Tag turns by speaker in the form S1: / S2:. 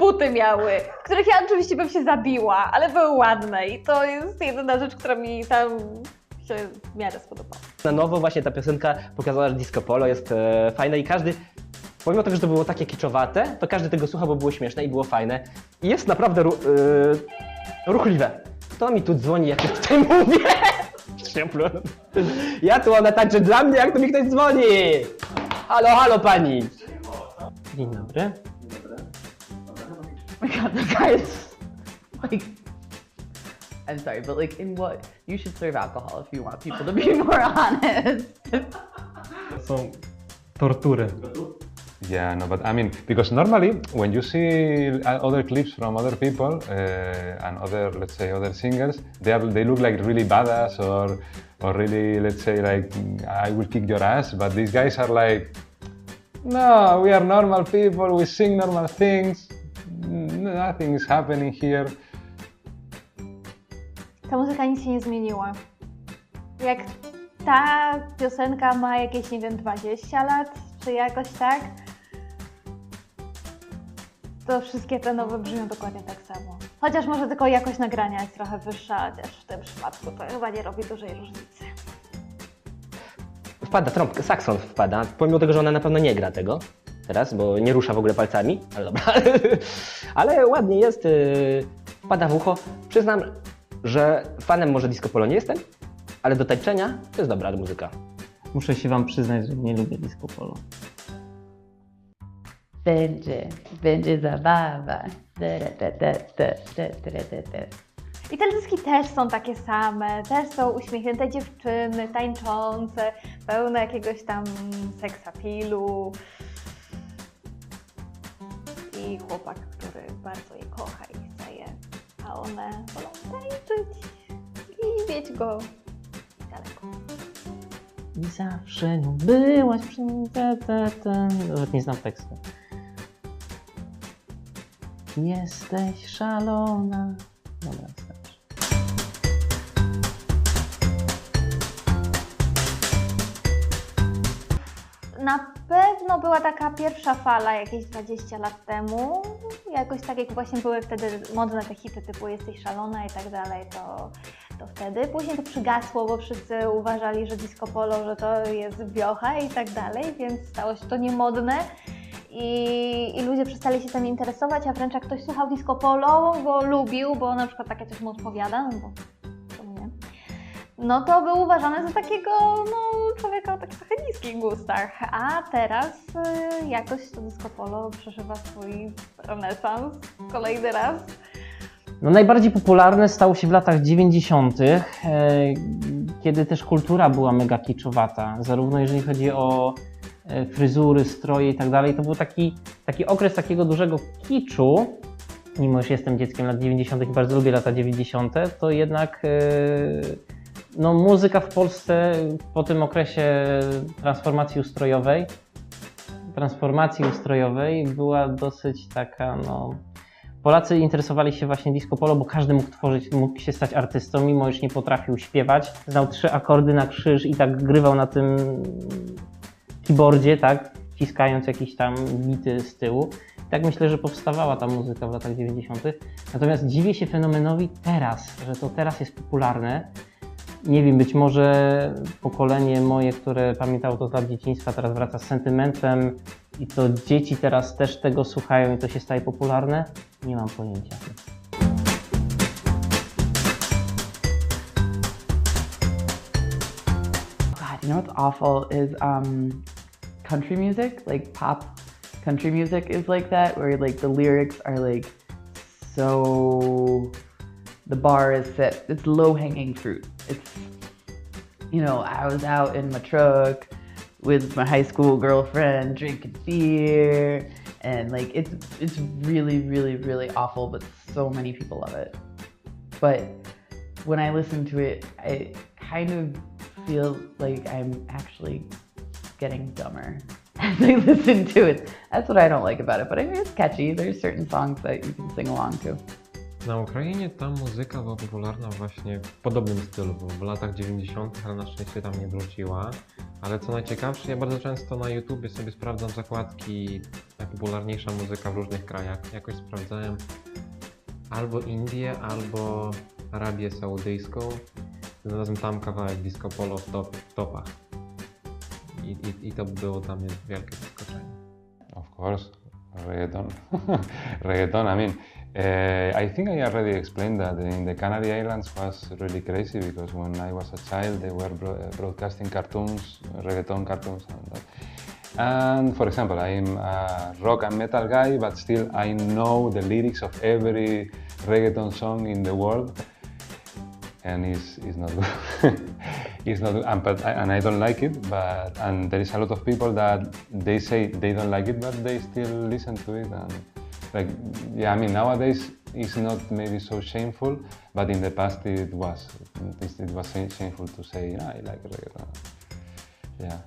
S1: buty miały, w których ja oczywiście bym się zabiła, ale były ładne i to jest jedyna rzecz, która mi tam się w miarę spodobała.
S2: Na nowo właśnie ta piosenka pokazała, że disco polo jest fajne i każdy, pomimo tego, że to było takie kiczowate, to każdy tego słuchał, bo było śmieszne i było fajne. I jest naprawdę ruchliwe. Kto mi tu dzwoni, jak ja tutaj mówię? Ja tu, ona tańczy dla mnie, jak tu mi ktoś dzwoni! Halo, halo pani! Dzień dobry.
S3: Oh my god, the guy is like, I'm sorry, but like in what, you should serve alcohol if you want people to be more honest.
S4: Są tortury.
S5: Yeah, no, but I mean, because normally when you see other clips from other people and other, let's say, other singers, they look like really badass or really, let's say, like I will kick your ass. But these guys are like, no, we are normal people. We sing normal things. Nothing is happening here.
S1: Ta muzyka nic się nie zmieniła. Jak ta piosenka ma jakieś, nie wiem, 20 lat, czy jakoś tak, to wszystkie te nowe brzmią dokładnie tak samo. Chociaż może tylko jakość nagrania jest trochę wyższa, chociaż w tym przypadku to chyba nie robi dużej różnicy.
S2: Wpada trąbka, sakson wpada, pomimo tego, że ona na pewno nie gra tego teraz, bo nie rusza w ogóle palcami, ale dobra. Ale ładnie jest, wpada w ucho. Przyznam, że fanem może disco polo nie jestem, ale do tańczenia to jest dobra muzyka.
S4: Muszę się wam przyznać, że nie lubię disco polo.
S3: Będzie zabawa.
S1: I teledyski też są takie same, też są uśmiechnięte dziewczyny, tańczące, pełne jakiegoś tam seksapilu. I chłopak, który bardzo je kocha i chce je, a one wolą tańczyć i mieć go daleko.
S4: I zawsze nią byłaś przy nim, Nawet nie znam tekstu. Jesteś szalona. Dobra, starczy.
S1: Na pewno była taka pierwsza fala jakieś 20 lat temu. Jakoś tak jak właśnie były wtedy modne te hity typu Jesteś szalona i tak dalej, to wtedy. Później to przygasło, bo wszyscy uważali, że disco polo, że to jest wiocha i tak dalej, więc stało się to niemodne. I ludzie przestali się tym interesować, a wręcz jak ktoś słuchał disco polo, bo lubił, bo na przykład takie coś mu odpowiada, no bo czemu nie, no to był uważany za takiego człowieka o takich trochę niskich gustach. A teraz jakoś to disco polo przeżywa swój renesans kolejny raz.
S4: No, najbardziej popularne stało się w latach 90., kiedy też kultura była mega kiczowata, zarówno jeżeli chodzi o fryzury, stroje i tak dalej. To był taki okres takiego dużego kiczu, mimo że jestem dzieckiem lat 90. i bardzo lubię lata 90., to jednak no, muzyka w Polsce po tym okresie transformacji ustrojowej była dosyć taka, no... Polacy interesowali się właśnie disco polo, bo każdy mógł tworzyć, mógł się stać artystą, mimo iż nie potrafił śpiewać. Znał 3 akordy na krzyż i tak grywał na tym keyboardzie, tak, wciskając jakieś tam bity z tyłu. I tak myślę, że powstawała ta muzyka w latach 90. Natomiast dziwię się fenomenowi teraz, że to teraz jest popularne. Nie wiem, być może pokolenie moje, które pamiętało to z lat dzieciństwa, teraz wraca z sentymentem i to dzieci teraz też tego słuchają i to się staje popularne. Nie mam pojęcia.
S3: God, you know what's awful is country music, like pop country music is like that, where like the lyrics are like so, the bar is set, it's low-hanging fruit. It's, you know, I was out in my truck with my high school girlfriend drinking beer, and like it's really, really, really awful, but so many people love it. But when I listen to it, I kind of feel like I'm actually getting dumber as I listen to it. That's what I don't like about it, but I mean, it's catchy. There's certain songs that you can sing along to.
S6: Na Ukrainie ta muzyka była popularna właśnie w podobnym stylu, bo w latach 90., ale na szczęście tam nie wróciła. Ale co najciekawsze, ja bardzo często na YouTubie sobie sprawdzam zakładki najpopularniejsza muzyka w różnych krajach. Jakoś sprawdzałem albo Indię, albo Arabię Saudyjską. Znalazłem tam kawałek disco polo w topach. I to było dla mnie wielkie zaskoczenie.
S5: Of course, reggaeton. Reggaeton, I mean, I think I already explained that in the Canary Islands was really crazy because when I was a child they were broadcasting cartoons, reggaeton cartoons and that. And for example, I'm a rock and metal guy, but still I know the lyrics of every reggaeton song in the world. And it's not good. It's not good, and I don't like it. And there is a lot of people that they say they don't like it, but they still listen to it. And like, yeah, I mean, nowadays it's not maybe so shameful, but in the past it was. It was shameful to say, I like reggaeton. Yeah.